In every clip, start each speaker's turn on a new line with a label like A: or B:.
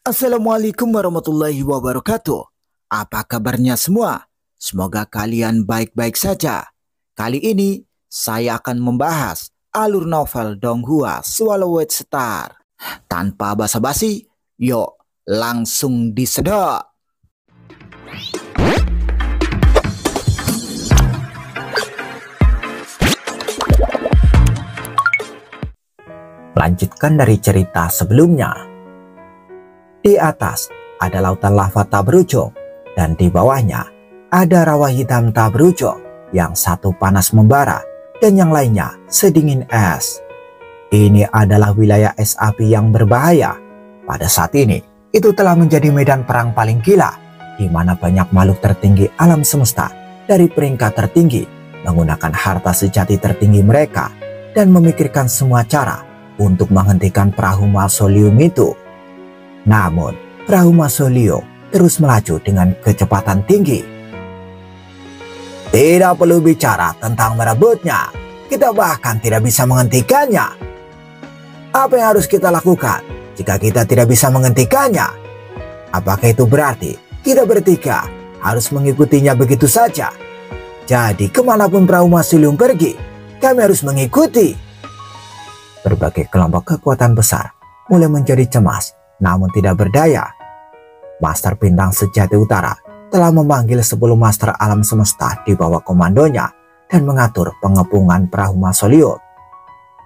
A: Assalamualaikum warahmatullahi wabarakatuh. Apa kabarnya semua? Semoga kalian baik-baik saja. Kali ini saya akan membahas alur novel Donghua Swallowed Star. Tanpa basa-basi, yuk langsung disedot.
B: Lanjutkan dari cerita sebelumnya. Di atas ada lautan lava tak berujung, dan di bawahnya ada rawa hitam tak berujung, yang satu panas membara dan yang lainnya sedingin es. Ini adalah wilayah es api yang berbahaya. Pada saat ini, itu telah menjadi medan perang paling gila, di mana banyak makhluk tertinggi alam semesta dari peringkat tertinggi menggunakan harta sejati tertinggi mereka dan memikirkan semua cara untuk menghentikan perahu mausoleum itu. Namun, perahu mausoleum terus melaju dengan kecepatan tinggi. Tidak perlu bicara tentang merebutnya, kita bahkan tidak bisa menghentikannya. Apa yang harus kita lakukan jika kita tidak bisa menghentikannya? Apakah itu berarti kita bertiga harus mengikutinya begitu saja? Jadi kemanapun perahu mausoleum pergi, kami harus mengikuti. Berbagai kelompok kekuatan besar mulai menjadi cemas, namun tidak berdaya. Master Bintang Sejati Utara telah memanggil 10 master alam semesta di bawah komandonya dan mengatur pengepungan perahu mausoleum.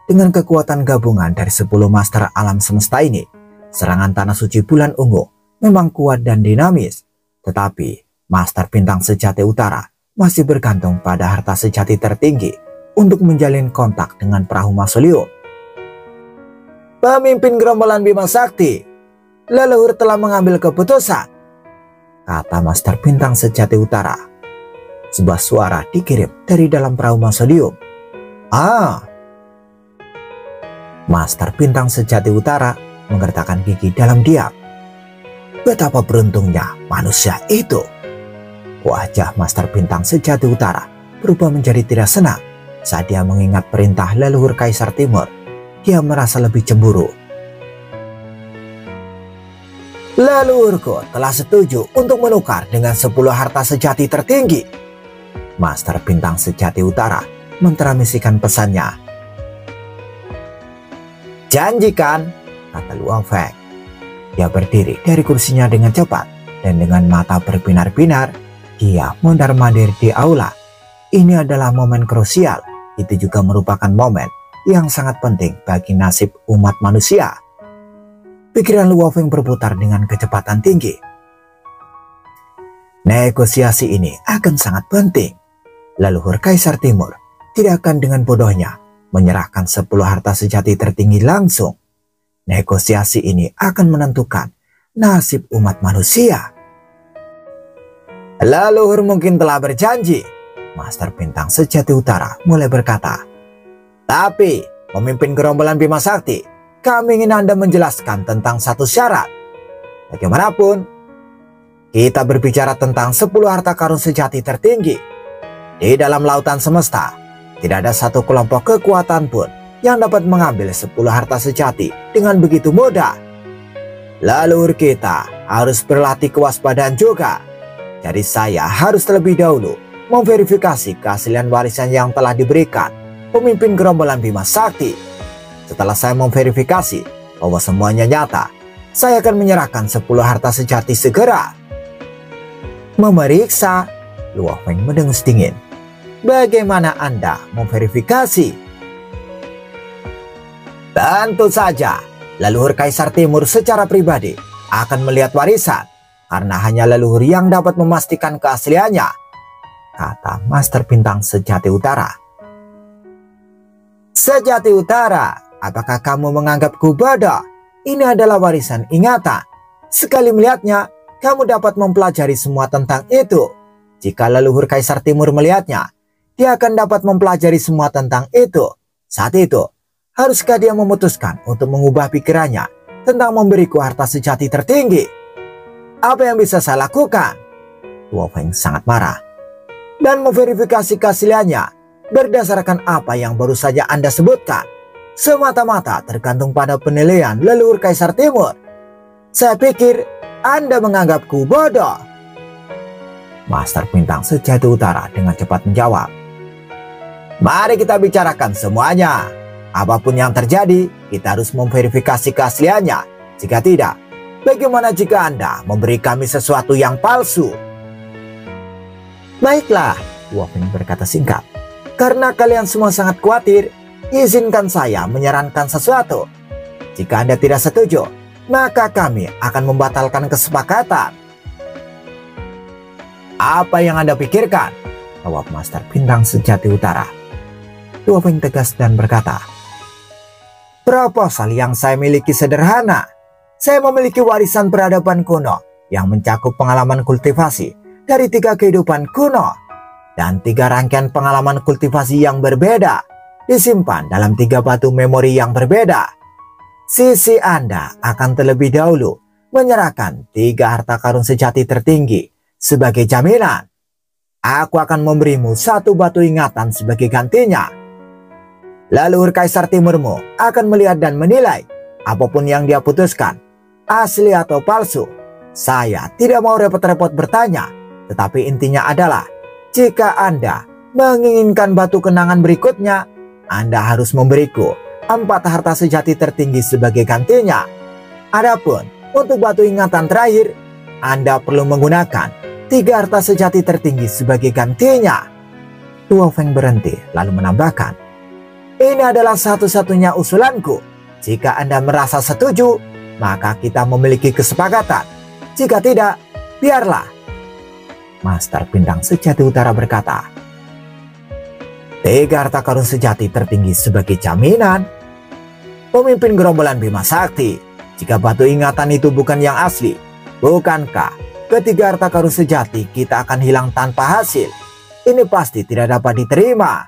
B: Dengan kekuatan gabungan dari 10 master alam semesta ini, serangan tanah suci bulan ungu memang kuat dan dinamis. Tetapi Master Bintang Sejati Utara masih bergantung pada harta sejati tertinggi untuk menjalin kontak dengan perahu mausoleum. Pemimpin gerombolan Bima Sakti, leluhur telah mengambil keputusan, kata Master Bintang Sejati Utara. Sebuah suara dikirim dari dalam perahu mausoleum. Master Bintang Sejati Utara menggertakkan gigi dalam diam. Betapa beruntungnya manusia itu. Wajah Master Bintang Sejati Utara berubah menjadi tidak senang saat dia mengingat perintah leluhur Kaisar Timur. Dia merasa lebih cemburu. Leluhurku telah setuju untuk menukar dengan 10 harta sejati tertinggi. Master Bintang Sejati Utara mentranmisikan pesannya. Janjikan, kata Luang Feng. Dia berdiri dari kursinya dengan cepat dan dengan mata berbinar-binar, dia mondar-mandir di aula. Ini adalah momen krusial. Itu juga merupakan momen yang sangat penting bagi nasib umat manusia. Pikiran Luo Feng berputar dengan kecepatan tinggi. Negosiasi ini akan sangat penting. Leluhur Kaisar Timur tidak akan dengan bodohnya menyerahkan 10 harta sejati tertinggi langsung. Negosiasi ini akan menentukan nasib umat manusia. Leluhur mungkin telah berjanji, Master Bintang Sejati Utara mulai berkata. Tapi, pemimpin gerombolan Bima Sakti, kami ingin Anda menjelaskan tentang satu syarat. Bagaimanapun, kita berbicara tentang 10 harta karun sejati tertinggi. Di dalam lautan semesta, tidak ada satu kelompok kekuatan pun yang dapat mengambil 10 harta sejati dengan begitu mudah. Leluhur kita harus berlatih kewaspadaan juga. Jadi saya harus terlebih dahulu memverifikasi keaslian warisan yang telah diberikan pemimpin gerombolan Bima Sakti. Setelah saya memverifikasi bahwa semuanya nyata, saya akan menyerahkan 10 harta sejati segera. Memeriksa, Luo Feng mendengus dingin. Bagaimana Anda memverifikasi? Tentu saja, leluhur Kaisar Timur secara pribadi akan melihat warisan, karena hanya leluhur yang dapat memastikan keasliannya, kata Master Bintang Sejati Utara. Sejati Utara, apakah kamu menganggapku bodoh? Ini adalah warisan ingatan. Sekali melihatnya, kamu dapat mempelajari semua tentang itu. Jika leluhur Kaisar Timur melihatnya, dia akan dapat mempelajari semua tentang itu. Saat itu, haruskah dia memutuskan untuk mengubah pikirannya tentang memberiku harta sejati tertinggi? Apa yang bisa saya lakukan? Luo Feng sangat marah. Dan memverifikasi keasliannya berdasarkan apa yang baru saja Anda sebutkan. Semata-mata tergantung pada penilaian leluhur Kaisar Timur. Saya pikir Anda menganggapku bodoh. Master Bintang Sejati Utara dengan cepat menjawab. Mari kita bicarakan semuanya. Apapun yang terjadi, kita harus memverifikasi keasliannya. Jika tidak, bagaimana jika Anda memberi kami sesuatu yang palsu? Baiklah, Wolfing berkata singkat. Karena kalian semua sangat khawatir, izinkan saya menyarankan sesuatu. Jika Anda tidak setuju, maka kami akan membatalkan kesepakatan. Apa yang Anda pikirkan? Jawab Master Bintang Sejati Utara. Wolfing tegas dan berkata, proposal yang saya miliki sederhana. Saya memiliki warisan peradaban kuno yang mencakup pengalaman kultivasi dari 3 kehidupan kuno dan 3 rangkaian pengalaman kultivasi yang berbeda disimpan dalam 3 batu memori yang berbeda. Sisi Anda akan terlebih dahulu menyerahkan 3 harta karun sejati tertinggi sebagai jaminan. Aku akan memberimu 1 batu ingatan sebagai gantinya. Leluhur Kaisar Timurmu akan melihat dan menilai apapun yang dia putuskan, asli atau palsu. Saya tidak mau repot-repot bertanya, tetapi intinya adalah jika Anda menginginkan batu kenangan berikutnya, Anda harus memberiku 4 harta sejati tertinggi sebagai gantinya. Adapun untuk batu ingatan terakhir, Anda perlu menggunakan 3 harta sejati tertinggi sebagai gantinya. Wolfing berhenti lalu menambahkan, ini adalah satu-satunya usulanku. Jika Anda merasa setuju, maka kita memiliki kesepakatan. Jika tidak, biarlah. Master Bintang Sejati Utara berkata, 3 harta karun sejati tertinggi sebagai jaminan. Pemimpin gerombolan Bima Sakti, jika batu ingatan itu bukan yang asli, bukankah ketiga harta karun sejati kita akan hilang tanpa hasil? Ini pasti tidak dapat diterima.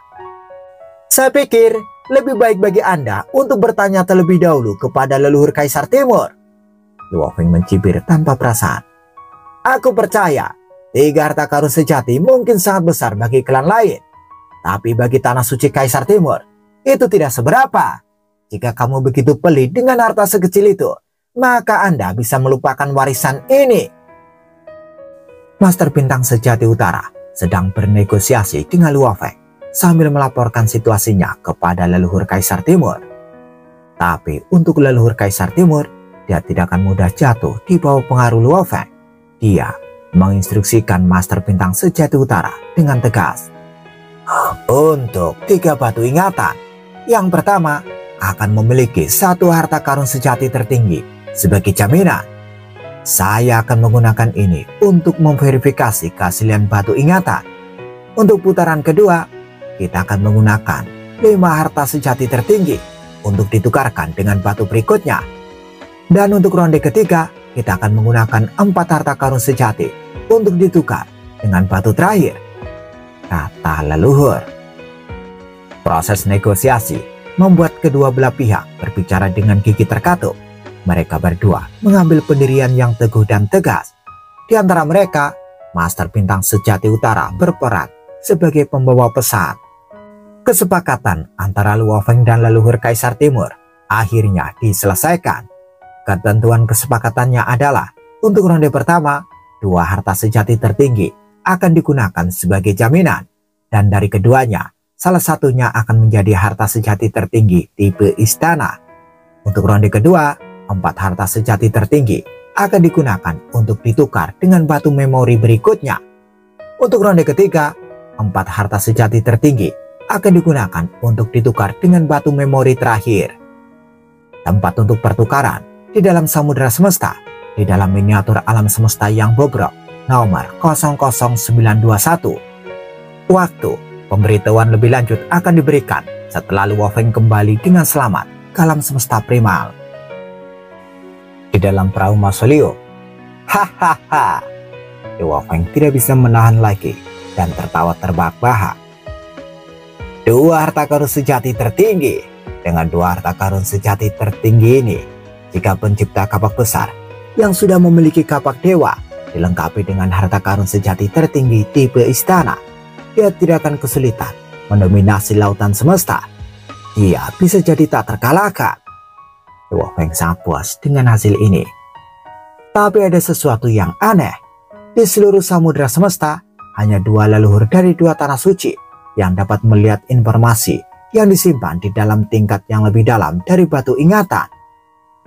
B: Saya pikir lebih baik bagi Anda untuk bertanya terlebih dahulu kepada leluhur Kaisar Timur. Wolfing mencibir tanpa perasaan. Aku percaya 3 harta karun sejati mungkin sangat besar bagi klan lain. Tapi bagi tanah suci Kaisar Timur, itu tidak seberapa. Jika kamu begitu pelit dengan harta sekecil itu, maka Anda bisa melupakan warisan ini. Master Bintang Sejati Utara sedang bernegosiasi dengan Wolfing sambil melaporkan situasinya kepada leluhur Kaisar Timur. Tapi untuk leluhur Kaisar Timur, dia tidak akan mudah jatuh di bawah pengaruh Wolfing. Dia menginstruksikan Master Bintang Sejati Utara dengan tegas. Untuk 3 batu ingatan, yang pertama akan memiliki 1 harta karun sejati tertinggi sebagai jaminan. Saya akan menggunakan ini untuk memverifikasi keaslian batu ingatan. Untuk putaran kedua, kita akan menggunakan 5 harta sejati tertinggi untuk ditukarkan dengan batu berikutnya. Dan untuk ronde ketiga, kita akan menggunakan 4 harta karun sejati untuk ditukar dengan batu terakhir, kata leluhur. Proses negosiasi membuat kedua belah pihak berbicara dengan gigi terkatup. Mereka berdua mengambil pendirian yang teguh dan tegas. Di antara mereka, Master Bintang Sejati Utara berperan sebagai pembawa pesan. Kesepakatan antara Wolfing dan leluhur Kaisar Timur akhirnya diselesaikan. Ketentuan kesepakatannya adalah untuk ronde pertama, 2 harta sejati tertinggi akan digunakan sebagai jaminan, dan dari keduanya, salah satunya akan menjadi harta sejati tertinggi tipe istana. Untuk ronde kedua, 4 harta sejati tertinggi akan digunakan untuk ditukar dengan batu memori berikutnya. Untuk ronde ketiga, 4 harta sejati tertinggi akan digunakan untuk ditukar dengan batu memori terakhir. Tempat untuk pertukaran di dalam samudera semesta, di dalam miniatur alam semesta yang bobrok nomor 00921. Waktu pemberitahuan lebih lanjut akan diberikan setelah Wolfing kembali dengan selamat ke alam semesta primal. Di dalam perahu mausoleo, hahaha, Wolfing tidak bisa menahan lagi dan tertawa terbahak-bahak. 2 harta karun sejati tertinggi. Dengan 2 harta karun sejati tertinggi ini, jika pencipta kapak besar yang sudah memiliki kapak dewa dilengkapi dengan harta karun sejati tertinggi tipe istana, dia tidak akan kesulitan mendominasi lautan semesta. Dia bisa jadi tak terkalahkan. Wolfing sangat puas dengan hasil ini. Tapi ada sesuatu yang aneh. Di seluruh samudera semesta, hanya 2 leluhur dari 2 tanah suci yang dapat melihat informasi yang disimpan di dalam tingkat yang lebih dalam dari batu ingatan.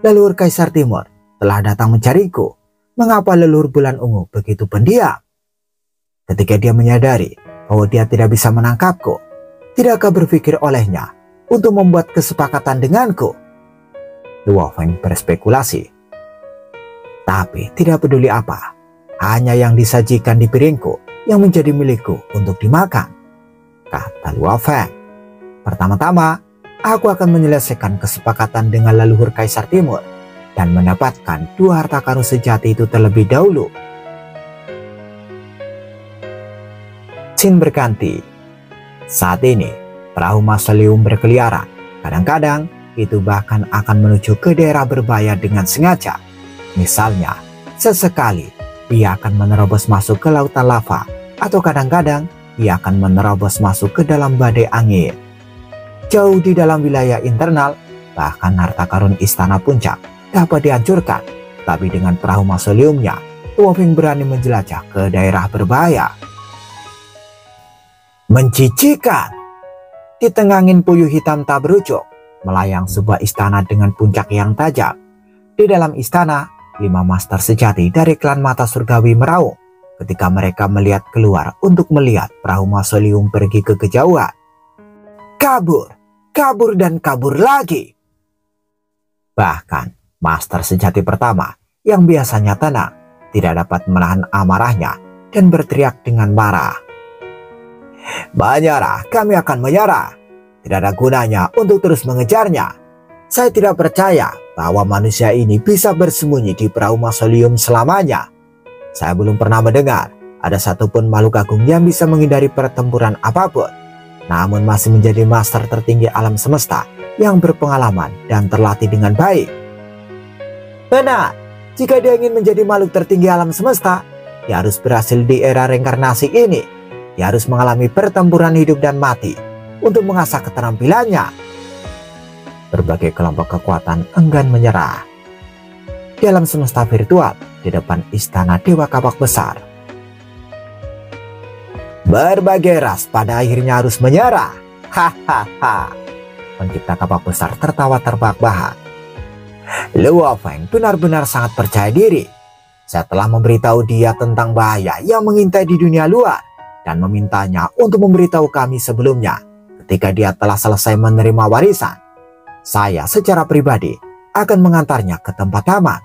B: Leluhur Kaisar Timur telah datang mencariku. Mengapa leluhur bulan ungu begitu pendiam? Ketika dia menyadari bahwa dia tidak bisa menangkapku, tidakkah berpikir olehnya untuk membuat kesepakatan denganku? Luo Feng berspekulasi. Tapi tidak peduli apa, hanya yang disajikan di piringku yang menjadi milikku untuk dimakan, kata Luo Feng. Pertama-tama, aku akan menyelesaikan kesepakatan dengan leluhur Kaisar Timur dan mendapatkan 2 harta karun sejati itu terlebih dahulu. Scene berganti. Saat ini, perahu mausoleum berkeliaran. Kadang-kadang, itu bahkan akan menuju ke daerah berbahaya dengan sengaja. Misalnya, sesekali ia akan menerobos masuk ke lautan lava, atau kadang-kadang ia akan menerobos masuk ke dalam badai angin. Jauh di dalam wilayah internal, bahkan harta karun istana puncak dapat dihancurkan, tapi dengan perahu mausoleumnya, Luo Feng berani menjelajah ke daerah berbahaya. Mencicikan! Di tengah angin puyuh hitam tak berujung, melayang sebuah istana dengan puncak yang tajam. Di dalam istana, 5 master sejati dari klan mata surgawi meraung ketika mereka melihat keluar untuk melihat perahu mausoleum pergi ke kejauhan. Kabur, kabur dan kabur lagi. Bahkan master sejati pertama yang biasanya tenang tidak dapat menahan amarahnya dan berteriak dengan marah. Menyerah, kami akan menyerah. Tidak ada gunanya untuk terus mengejarnya. Saya tidak percaya bahwa manusia ini bisa bersembunyi di perahu mausoleum selamanya. Saya belum pernah mendengar ada satupun makhluk agung yang bisa menghindari pertempuran apapun, namun masih menjadi master tertinggi alam semesta yang berpengalaman dan terlatih dengan baik. Benar, jika dia ingin menjadi makhluk tertinggi alam semesta, dia harus berhasil di era reinkarnasi ini. Dia harus mengalami pertempuran hidup dan mati untuk mengasah keterampilannya. Berbagai kelompok kekuatan enggan menyerah. Di alam semesta virtual, di depan istana Dewa Kapak Besar, berbagai ras pada akhirnya harus menyerah. Hahaha. Pencipta Kapak Besar tertawa terbahak-bahak. Luo Feng benar-benar sangat percaya diri. Saya telah memberitahu dia tentang bahaya yang mengintai di dunia luar dan memintanya untuk memberitahu kami sebelumnya ketika dia telah selesai menerima warisan. Saya secara pribadi akan mengantarnya ke tempat aman.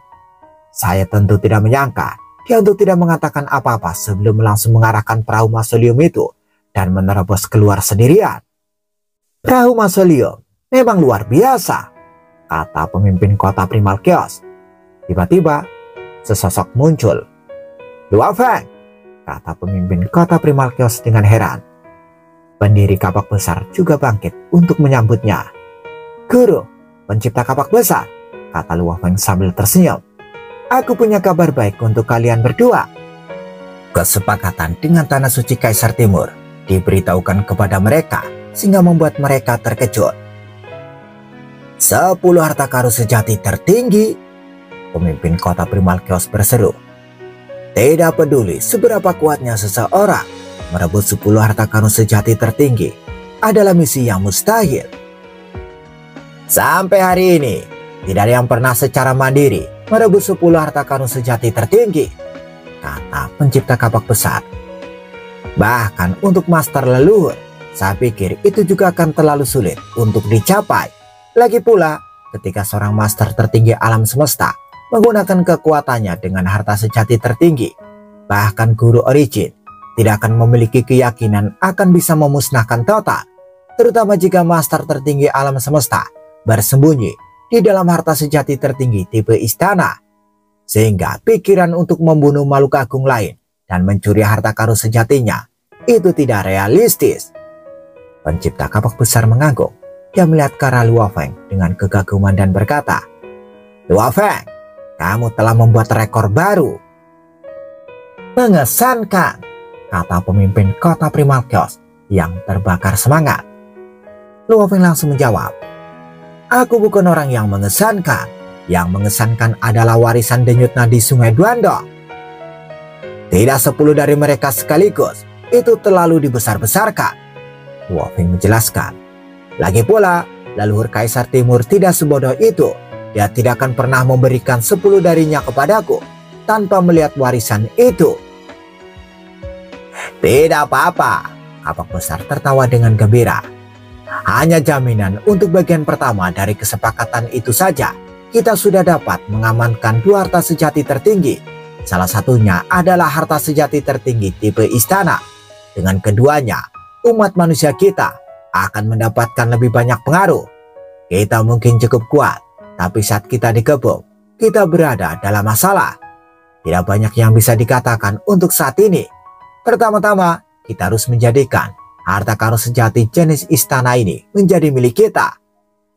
B: Saya tentu tidak menyangka dia untuk tidak mengatakan apa-apa sebelum langsung mengarahkan perahu mausoleum itu dan menerobos keluar sendirian. Perahu mausoleum memang luar biasa, kata pemimpin kota Primal Chaos. Tiba-tiba sesosok muncul. Luo Feng, kata pemimpin kota Primal Chaos dengan heran. Pendiri Kapak Besar juga bangkit untuk menyambutnya. Guru, pencipta Kapak Besar, kata Luo Feng sambil tersenyum. Aku punya kabar baik untuk kalian berdua. Kesepakatan dengan Tanah Suci Kaisar Timur diberitahukan kepada mereka sehingga membuat mereka terkejut. 10 harta karun sejati tertinggi, pemimpin kota Primal Chaos berseru. Tidak peduli seberapa kuatnya seseorang, merebut 10 harta karun sejati tertinggi adalah misi yang mustahil. Sampai hari ini, tidak ada yang pernah secara mandiri merebut 10 harta karun sejati tertinggi, kata pencipta Kapak Besar. Bahkan untuk master leluhur, saya pikir itu juga akan terlalu sulit untuk dicapai. Lagi pula, ketika seorang master tertinggi alam semesta menggunakan kekuatannya dengan harta sejati tertinggi, bahkan guru origin tidak akan memiliki keyakinan akan bisa memusnahkan total, terutama jika master tertinggi alam semesta bersembunyi di dalam harta sejati tertinggi tipe istana, sehingga pikiran untuk membunuh makhluk agung lain dan mencuri harta karun sejatinya itu tidak realistis. Pencipta Kapak Besar mengangguk. Dia melihat ke arah Luo Feng dengan kegaguman dan berkata, Luo Feng, kamu telah membuat rekor baru. Mengesankan, kata pemimpin kota Primal Chaos yang terbakar semangat. Luo Feng langsung menjawab, aku bukan orang yang mengesankan. yang mengesankan adalah warisan denyut nadi Sungai Duandong. Tidak 10 dari mereka sekaligus, itu terlalu dibesar-besarkan, Luo Feng menjelaskan. Lagi pula, leluhur Kaisar Timur tidak sebodoh itu. Dia tidak akan pernah memberikan 10 darinya kepadaku tanpa melihat warisan itu. Tidak apa-apa, Kapak Besar tertawa dengan gembira. Hanya jaminan untuk bagian pertama dari kesepakatan itu saja, kita sudah dapat mengamankan 2 harta sejati tertinggi. Salah satunya adalah harta sejati tertinggi tipe istana. Dengan keduanya, umat manusia kita akan mendapatkan lebih banyak pengaruh. Kita mungkin cukup kuat, tapi saat kita dikepung, kita berada dalam masalah. Tidak banyak yang bisa dikatakan untuk saat ini. Pertama-tama, kita harus menjadikan harta karun sejati jenis istana ini menjadi milik kita.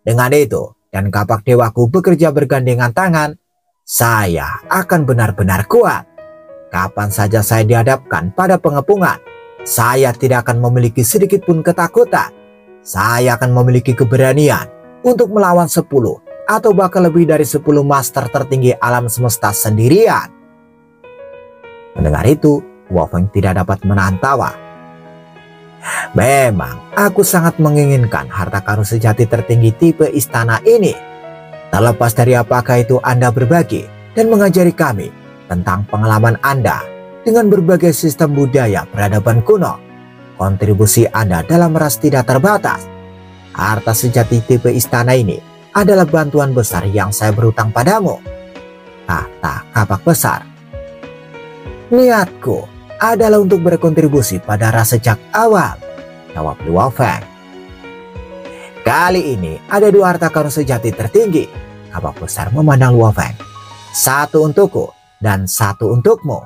B: Dengan itu, dan kapak dewaku bekerja bergandengan tangan, saya akan benar-benar kuat. Kapan saja saya dihadapkan pada pengepungan, saya tidak akan memiliki sedikit pun ketakutan. Saya akan memiliki keberanian untuk melawan 10 atau bahkan lebih dari 10 master tertinggi alam semesta sendirian. Mendengar itu, Luo Feng tidak dapat menahan tawa. Memang, aku sangat menginginkan harta karun sejati tertinggi tipe istana ini. Terlepas dari apakah itu Anda berbagi dan mengajari kami tentang pengalaman Anda dengan berbagai sistem budaya peradaban kuno, kontribusi Anda dalam ras tidak terbatas. Harta sejati tipe istana ini adalah bantuan besar yang saya berutang padamu, kata Kapak Besar. Niatku adalah untuk berkontribusi pada ras sejak awal, jawab Luo Feng. Kali ini ada 2 harta karun sejati tertinggi, Kapak Besar memandang Luo Feng. 1 untukku dan 1 untukmu.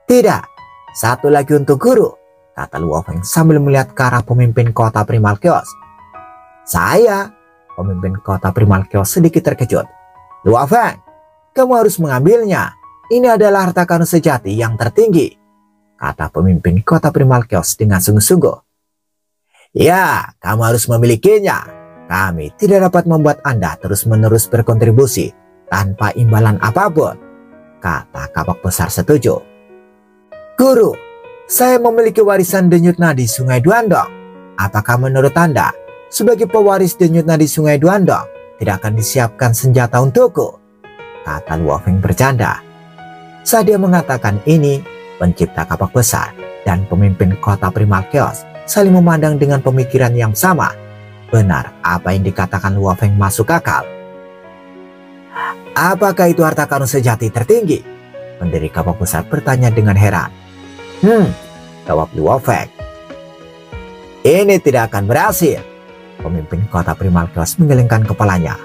B: Tidak, 1 lagi untuk guru, kata Luo Feng sambil melihat ke arah pemimpin kota Primal Chaos. Saya, pemimpin kota Primal Chaos sedikit terkejut. Luo Feng, kamu harus mengambilnya. Ini adalah harta karun sejati yang tertinggi, kata pemimpin kota Primal Chaos dengan sungguh-sungguh. Ya, kamu harus memilikinya. Kami tidak dapat membuat Anda terus-menerus berkontribusi tanpa imbalan apapun, kata Kapak Besar setuju. Guru, saya memiliki warisan denyut nadi Sungai Duandong. Apakah menurut Anda, sebagai pewaris denyut nadi Sungai Duandong, tidak akan disiapkan senjata untukku? Kata Luo Feng bercanda. Saat dia mengatakan ini, pencipta Kapak Besar dan pemimpin kota Primal Chaos saling memandang dengan pemikiran yang sama. Benar apa yang dikatakan Luo Feng masuk akal. Apakah itu harta karun sejati tertinggi? Pendiri Kapak Besar bertanya dengan heran. Jawab Luo Feng. Ini tidak akan berhasil. Pemimpin kota Primal Chaos menggelengkan kepalanya.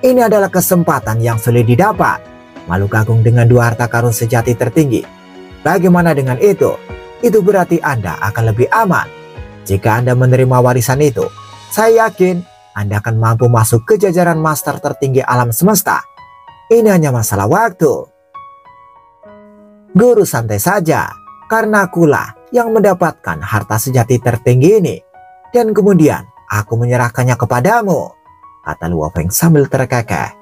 B: Ini adalah kesempatan yang sulit didapat. Makhluk agung dengan 2 harta karun sejati tertinggi. Bagaimana dengan itu? Itu berarti Anda akan lebih aman. Jika Anda menerima warisan itu, saya yakin Anda akan mampu masuk ke jajaran master tertinggi alam semesta. Ini hanya masalah waktu. Guru santai saja, karena akulah yang mendapatkan harta sejati tertinggi ini. Dan kemudian aku menyerahkannya kepadamu, kata Luo Feng sambil terkekeh.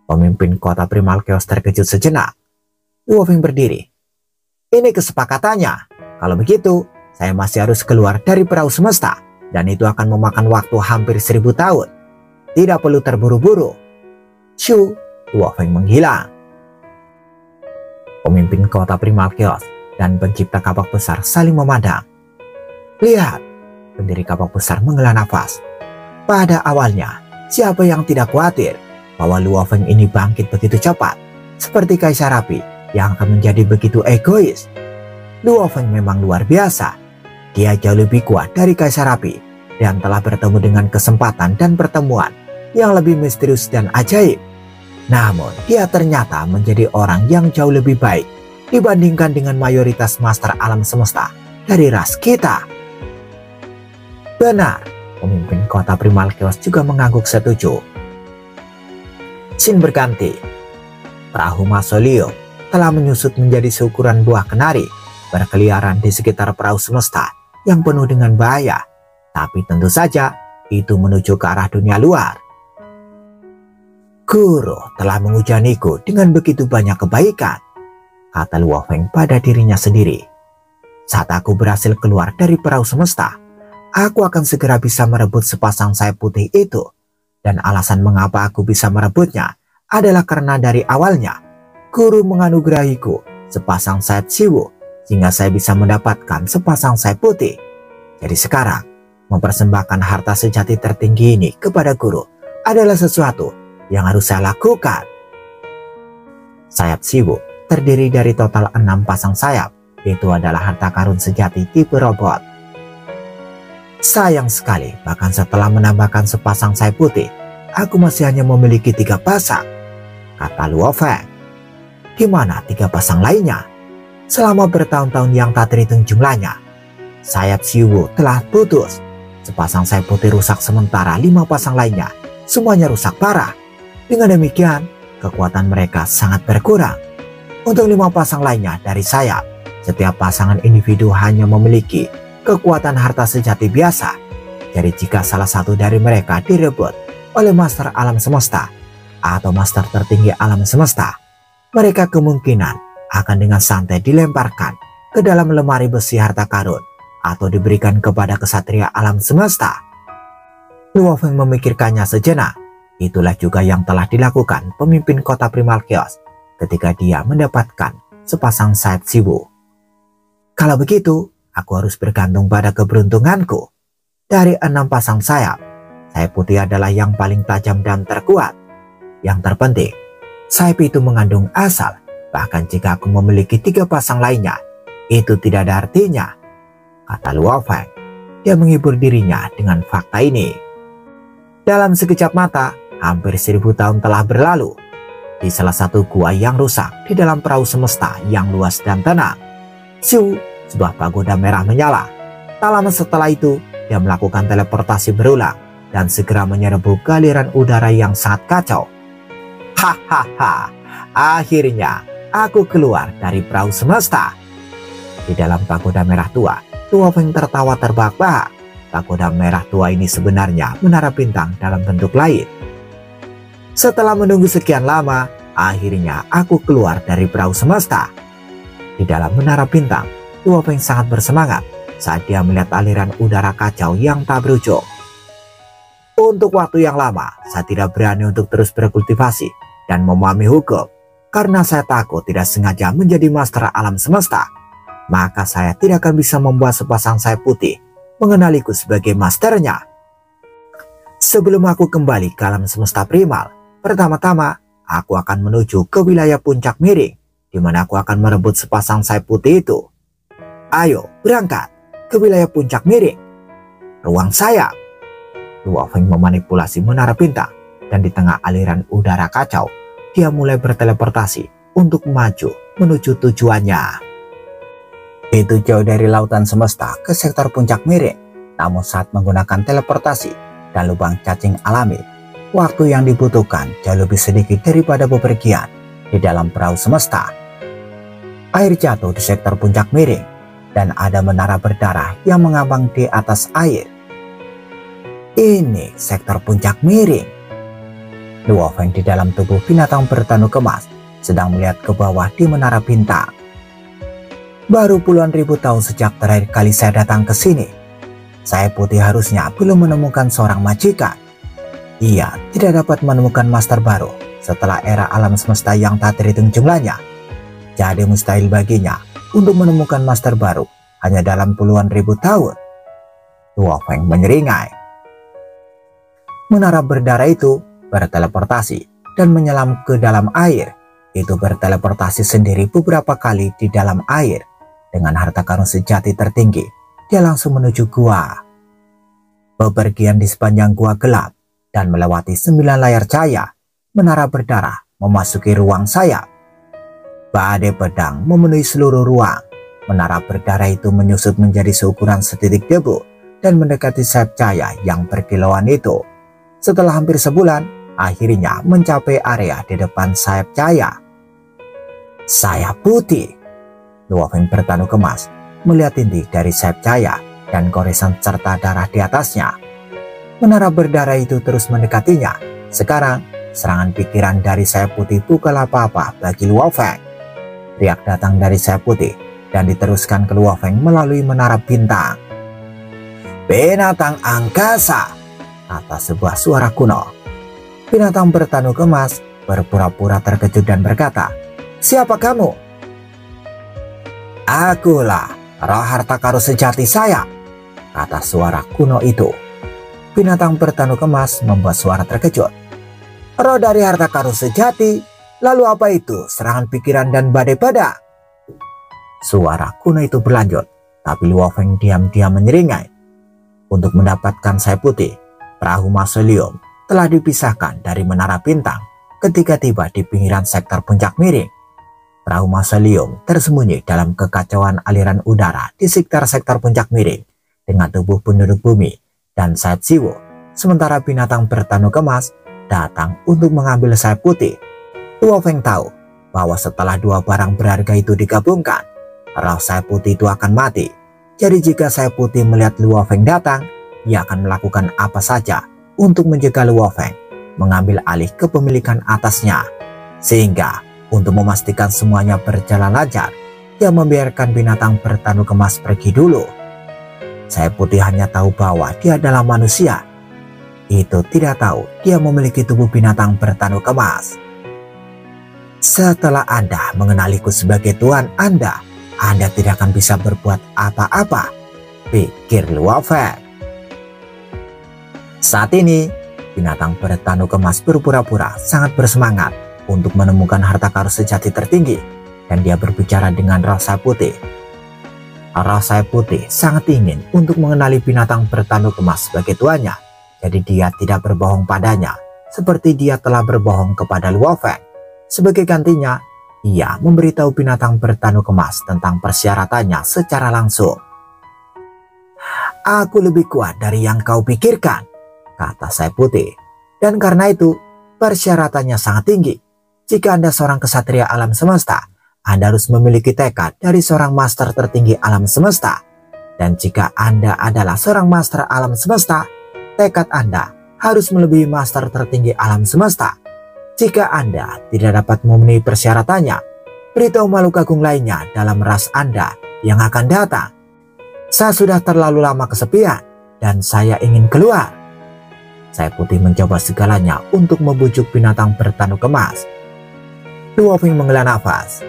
B: Pemimpin kota Primal Chaos terkejut sejenak. Luo Feng berdiri. Ini kesepakatannya. Kalau begitu, saya masih harus keluar dari perahu semesta. Dan itu akan memakan waktu hampir 1000 tahun. Tidak perlu terburu-buru. Shu, Luo Feng menghilang. Pemimpin kota Primal Chaos dan pencipta Kapak Besar saling memandang. Lihat, pendiri Kapak Besar menghela nafas. Pada awalnya, siapa yang tidak khawatir bahwa Luo Feng ini bangkit begitu cepat, seperti Kaisar Api yang akan menjadi begitu egois. Luo Feng memang luar biasa. Dia jauh lebih kuat dari Kaisar Api dan telah bertemu dengan kesempatan dan pertemuan yang lebih misterius dan ajaib. Namun, dia ternyata menjadi orang yang jauh lebih baik dibandingkan dengan mayoritas master alam semesta dari ras kita. Benar, pemimpin kota Primal Chaos juga mengangguk setuju. Scene berganti. Perahu Mausoleum telah menyusut menjadi seukuran buah kenari, berkeliaran di sekitar perahu semesta yang penuh dengan bahaya. Tapi tentu saja itu menuju ke arah dunia luar. Guru telah mengujaniku dengan begitu banyak kebaikan, kata Luo Feng pada dirinya sendiri. Saat aku berhasil keluar dari perahu semesta, aku akan segera bisa merebut sepasang sayap putih itu. Dan alasan mengapa aku bisa merebutnya adalah karena dari awalnya guru menganugerahiku sepasang sayap siwu sehingga saya bisa mendapatkan sepasang sayap putih. Jadi sekarang mempersembahkan harta sejati tertinggi ini kepada guru adalah sesuatu yang harus saya lakukan. Sayap siwu terdiri dari total 6 pasang sayap. Itu adalah harta karun sejati tipe robot. Sayang sekali, bahkan setelah menambahkan sepasang sayap putih, aku masih hanya memiliki 3 pasang, kata Luo Feng. Di mana 3 pasang lainnya? Selama bertahun-tahun yang tak terhitung jumlahnya, sayap siwu telah putus. Sepasang sayap putih rusak sementara 5 pasang lainnya semuanya rusak parah. Dengan demikian, kekuatan mereka sangat berkurang. Untuk 5 pasang lainnya dari sayap, setiap pasangan individu hanya memiliki kekuatan harta sejati biasa. Jadi jika salah satu dari mereka direbut oleh Master Alam Semesta atau Master tertinggi Alam Semesta, mereka kemungkinan akan dengan santai dilemparkan ke dalam lemari besi harta karun atau diberikan kepada kesatria Alam Semesta. Luo Feng memikirkannya sejenak. Itulah juga yang telah dilakukan pemimpin kota Primal Chaos ketika dia mendapatkan sepasang sayap siwu. Kalau begitu, aku harus bergantung pada keberuntunganku. Dari 6 pasang sayap putih adalah yang paling tajam dan terkuat. Yang terpenting, sayap itu mengandung asal. Bahkan jika aku memiliki 3 pasang lainnya, itu tidak ada artinya, kata Luo Feng. Dia menghibur dirinya dengan fakta ini. Dalam sekejap mata, hampir 1000 tahun telah berlalu. Di salah satu gua yang rusak di dalam perahu semesta yang luas dan tenang, Siu, sebuah pagoda merah menyala. Tak lama setelah itu, dia melakukan teleportasi berulang dan segera menyerbu ke aliran udara yang sangat kacau. Hahaha, akhirnya aku keluar dari perahu semesta. Di dalam pagoda merah tua, Luo Feng tertawa terbahak-bahak. Pagoda merah tua ini sebenarnya menara bintang dalam bentuk lain. Setelah menunggu sekian lama, akhirnya aku keluar dari perahu semesta. Di dalam menara bintang, Luo Feng sangat bersemangat saat dia melihat aliran udara kacau yang tak berujung. Untuk waktu yang lama, saya tidak berani untuk terus berkultivasi dan memahami hukum. Karena saya takut tidak sengaja menjadi master alam semesta, maka saya tidak akan bisa membuat sepasang sayap putih mengenaliku sebagai masternya. Sebelum aku kembali ke alam semesta primal, pertama-tama aku akan menuju ke wilayah puncak miring, di mana aku akan merebut sepasang sayap putih itu. Ayo berangkat ke wilayah puncak miring. Ruang sayap. Luo Feng memanipulasi menara bintang, dan di tengah aliran udara kacau, dia mulai berteleportasi untuk maju menuju tujuannya. Itu jauh dari lautan semesta ke sektor puncak miring. Namun saat menggunakan teleportasi dan lubang cacing alami, waktu yang dibutuhkan jauh lebih sedikit daripada bepergian di dalam perahu semesta. Air jatuh di sektor puncak miring, dan ada menara berdarah yang mengambang di atas air. Ini sektor puncak miring. Luo Feng di dalam tubuh binatang bertanduk emas sedang melihat ke bawah di menara bintang. Baru puluhan ribu tahun sejak terakhir kali saya datang ke sini, sayap putih harusnya belum menemukan seorang majikan. Ia tidak dapat menemukan master baru setelah era alam semesta yang tak terhitung jumlahnya. Jadi mustahil baginya untuk menemukan master baru hanya dalam puluhan ribu tahun. Luo Feng menyeringai. Menara berdarah itu berteleportasi dan menyelam ke dalam air. Itu berteleportasi sendiri beberapa kali di dalam air. Dengan harta karun sejati tertinggi, dia langsung menuju gua. Bepergian di sepanjang gua gelap dan melewati 9 layar cahaya, menara berdarah memasuki ruang sayap. Badai pedang memenuhi seluruh ruang. Menara berdarah itu menyusut menjadi seukuran setitik debu dan mendekati sayap cahaya yang berkilauan itu. Setelah hampir sebulan, akhirnya mencapai area di depan sayap cahaya. Sayap putih. Luo Feng bertanduk emas melihat inti dari sayap cahaya dan goresan serta darah di atasnya. Menara berdarah itu terus mendekatinya. Sekarang serangan pikiran dari sayap putih bukan apa-apa bagi Luo Feng. Riak datang dari sayap putih dan diteruskan ke Luo Feng melalui menara bintang. "Binatang angkasa," kata sebuah suara kuno. Binatang bertanduk emas berpura-pura terkejut dan berkata, "Siapa kamu?" "Akulah roh harta karun sejati saya," kata suara kuno itu. Binatang bertanduk emas membuat suara terkejut. "Roh dari harta karun sejati? Lalu apa itu serangan pikiran dan badai pada?" Suara kuno itu berlanjut, tapi Luo Feng diam-diam menyeringai. Untuk mendapatkan sayap putih, perahu mausoleum telah dipisahkan dari menara bintang ketika tiba di pinggiran sektor puncak miring. Perahu mausoleum tersembunyi dalam kekacauan aliran udara di sekitar sektor puncak miring dengan tubuh penduduk bumi dan sayap Siwo, sementara binatang bertanduk emas datang untuk mengambil sayap putih. Luo Feng tahu bahwa setelah dua barang berharga itu digabungkan, roh sayap putih itu akan mati. Jadi jika sayap putih melihat Luo Feng datang, ia akan melakukan apa saja untuk mencegah Luo Feng mengambil alih kepemilikan atasnya. Sehingga untuk memastikan semuanya berjalan lancar, ia membiarkan binatang bertanduk emas pergi dulu. Sayap putih hanya tahu bahwa dia adalah manusia. Itu tidak tahu dia memiliki tubuh binatang bertanduk emas. "Setelah Anda mengenaliku sebagai Tuhan Anda tidak akan bisa berbuat apa-apa," pikir Luo Feng. Saat ini, binatang bertanduk emas berpura-pura sangat bersemangat untuk menemukan harta karun sejati tertinggi, dan dia berbicara dengan roh sayap putih. Roh sayap putih sangat ingin untuk mengenali binatang bertanduk emas sebagai tuannya, jadi dia tidak berbohong padanya, seperti dia telah berbohong kepada Luo Feng. Sebagai gantinya, ia memberitahu binatang bertanduk emas tentang persyaratannya secara langsung. "Aku lebih kuat dari yang kau pikirkan," kata sayap putih. "Dan karena itu, persyaratannya sangat tinggi. Jika Anda seorang kesatria alam semesta, Anda harus memiliki tekad dari seorang master tertinggi alam semesta. Dan jika Anda adalah seorang master alam semesta, tekad Anda harus melebihi master tertinggi alam semesta. Jika Anda tidak dapat memenuhi persyaratannya, beritahu makhluk agung lainnya dalam ras Anda yang akan datang. Saya sudah terlalu lama kesepian dan saya ingin keluar." Sayap putih mencoba segalanya untuk membujuk binatang bertanduk emas. Luo Feng menghela nafas.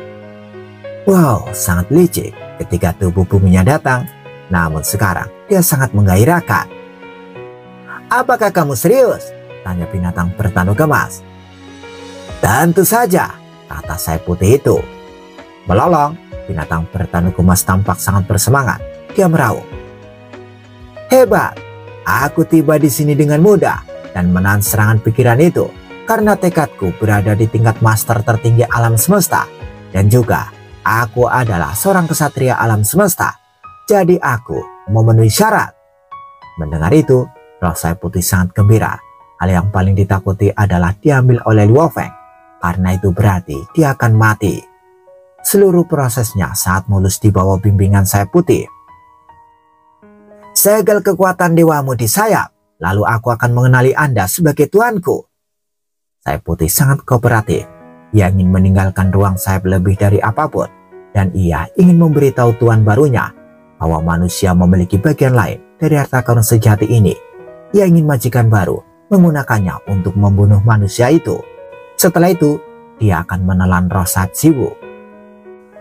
B: Wow, sangat licik ketika tubuh buminya datang, namun sekarang dia sangat menggairahkan. "Apakah kamu serius?" tanya binatang bertanduk emas. "Tentu saja," kata sayap putih itu. Melolong, binatang bertanduk emas tampak sangat bersemangat. Dia meraung. "Hebat, aku tiba di sini dengan mudah dan menahan serangan pikiran itu karena tekadku berada di tingkat master tertinggi alam semesta, dan juga aku adalah seorang kesatria alam semesta, jadi aku memenuhi syarat." Mendengar itu, roh sayap putih sangat gembira. Hal yang paling ditakuti adalah diambil oleh Luo Feng, karena itu berarti dia akan mati. Seluruh prosesnya saat mulus di bawah bimbingan sayap putih. "Segel kekuatan dewamu di sayap, lalu aku akan mengenali Anda sebagai tuanku." Sayap putih sangat kooperatif. Ia ingin meninggalkan ruang sayap lebih dari apapun, dan ia ingin memberitahu tuan barunya bahwa manusia memiliki bagian lain dari harta karun sejati ini. Ia ingin majikan baru menggunakannya untuk membunuh manusia itu. Setelah itu, dia akan menelan roh sayap Siwo.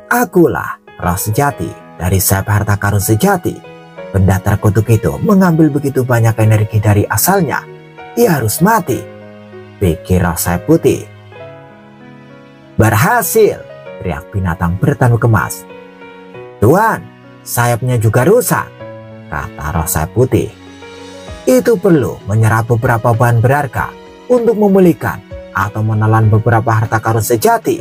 B: "Akulah roh sejati dari sayap harta karun sejati. Benda terkutuk itu mengambil begitu banyak energi dari asalnya. Ia harus mati," pikir roh sayap putih. "Berhasil!" teriak binatang bertanduk emas. "Tuan, sayapnya juga rusak," kata roh sayap putih. "Itu perlu menyerap beberapa bahan berharga untuk memulihkan atau menelan beberapa harta karun sejati."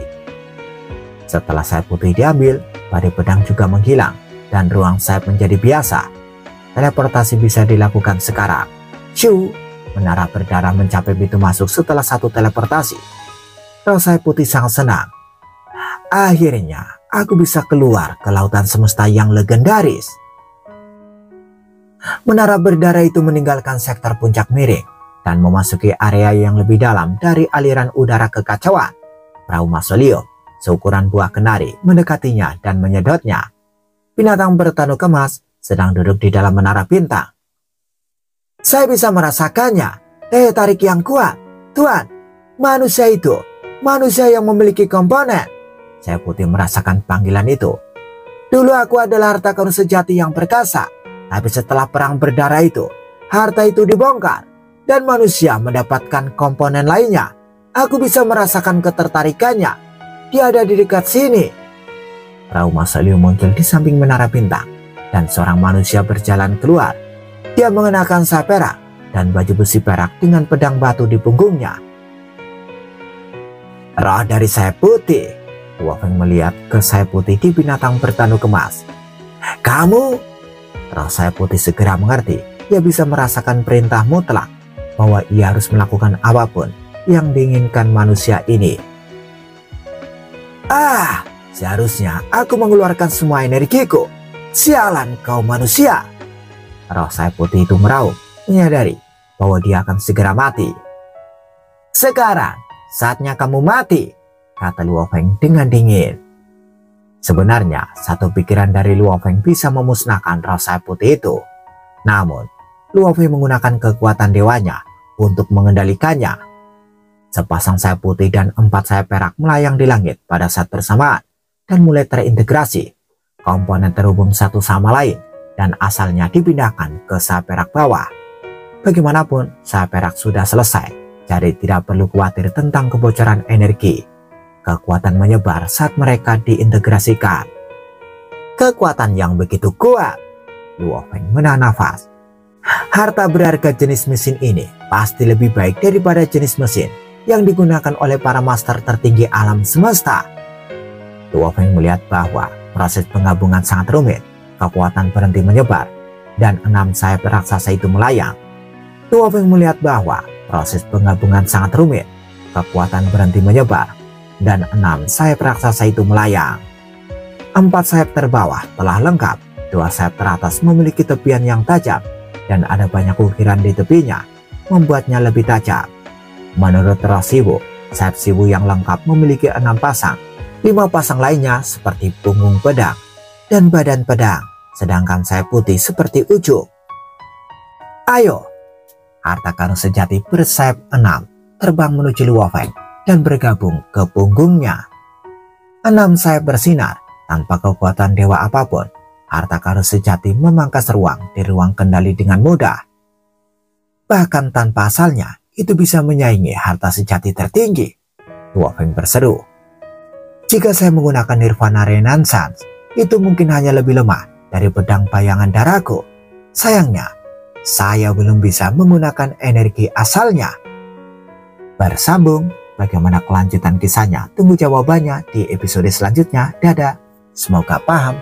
B: Setelah sayap putih diambil, badai pedang juga menghilang dan ruang sayap menjadi biasa. Teleportasi bisa dilakukan sekarang. Shoo, menara berdarah mencapai pintu masuk setelah satu teleportasi. Roh sayap putih sangat senang. "Akhirnya aku bisa keluar ke lautan semesta yang legendaris." Menara berdarah itu meninggalkan sektor puncak miring dan memasuki area yang lebih dalam dari aliran udara kekacauan. Perahu Mausoleum seukuran buah kenari mendekatinya dan menyedotnya. Binatang bertanduk emas sedang duduk di dalam menara bintang. Saya bisa merasakannya. Tarik yang kuat. Tuan, manusia itu. Manusia yang memiliki komponen. Sayap Putih merasakan panggilan itu. Dulu aku adalah harta karun sejati yang perkasa. Tapi setelah perang berdarah itu, harta itu dibongkar. Dan manusia mendapatkan komponen lainnya. Aku bisa merasakan ketertarikannya. Dia ada di dekat sini. Perahu Mausoleum muncul di samping menara bintang. Dan seorang manusia berjalan keluar. Dia mengenakan sayap perak dan baju besi perak dengan pedang batu di punggungnya. Roh dari Sayap Putih. Luo Feng melihat ke Sayap Putih di binatang bertanduk emas. Kamu? Roh Sayap Putih segera mengerti. Ia bisa merasakan perintah mutlak bahwa ia harus melakukan apapun yang diinginkan manusia ini. Seharusnya aku mengeluarkan semua energiku. Sialan kau manusia. Roh Sayap Putih itu meraung, menyadari bahwa dia akan segera mati. Sekarang saatnya kamu mati, kata Luo Feng dengan dingin. Sebenarnya satu pikiran dari Luo Feng bisa memusnahkan roh Sayap Putih itu. Namun Luo Feng menggunakan kekuatan dewanya untuk mengendalikannya. Sepasang sayap putih dan 4 sayap perak melayang di langit pada saat bersamaan dan mulai terintegrasi. Komponen terhubung satu sama lain dan asalnya dipindahkan ke sayap perak bawah. Bagaimanapun sayap perak sudah selesai, jadi tidak perlu khawatir tentang kebocoran energi. Kekuatan menyebar saat mereka diintegrasikan. Kekuatan yang begitu kuat. Luo Feng menahan nafas. Harta berharga jenis mesin ini pasti lebih baik daripada jenis mesin yang digunakan oleh para master tertinggi alam semesta. Luo Feng melihat bahwa proses penggabungan sangat rumit. Kekuatan berhenti menyebar dan 6 sayap raksasa itu melayang. Luo Feng melihat bahwa proses penggabungan sangat rumit. Kekuatan berhenti menyebar dan 6 sayap raksasa itu melayang. 4 sayap terbawah telah lengkap. 2 sayap teratas memiliki tepian yang tajam dan ada banyak ukiran di tepinya, membuatnya lebih tajam. Menurut roh Siwu, sayap Siwu yang lengkap memiliki 6 pasang. 5 pasang lainnya seperti punggung pedang dan badan pedang, sedangkan sayap putih seperti ujung. Ayo, harta karun sejati bersayap 6 terbang menuju Luo Feng dan bergabung ke punggungnya. 6 sayap bersinar tanpa kekuatan dewa apapun. Harta karun sejati memangkas ruang di ruang kendali dengan mudah. Bahkan tanpa asalnya, itu bisa menyaingi harta sejati tertinggi. Luo Feng berseru. Jika saya menggunakan Nirvana Renaissance, itu mungkin hanya lebih lemah dari pedang bayangan darahku. Sayangnya, saya belum bisa menggunakan energi asalnya. Bersambung, bagaimana kelanjutan kisahnya? Tunggu jawabannya di episode selanjutnya. Dadah, semoga paham.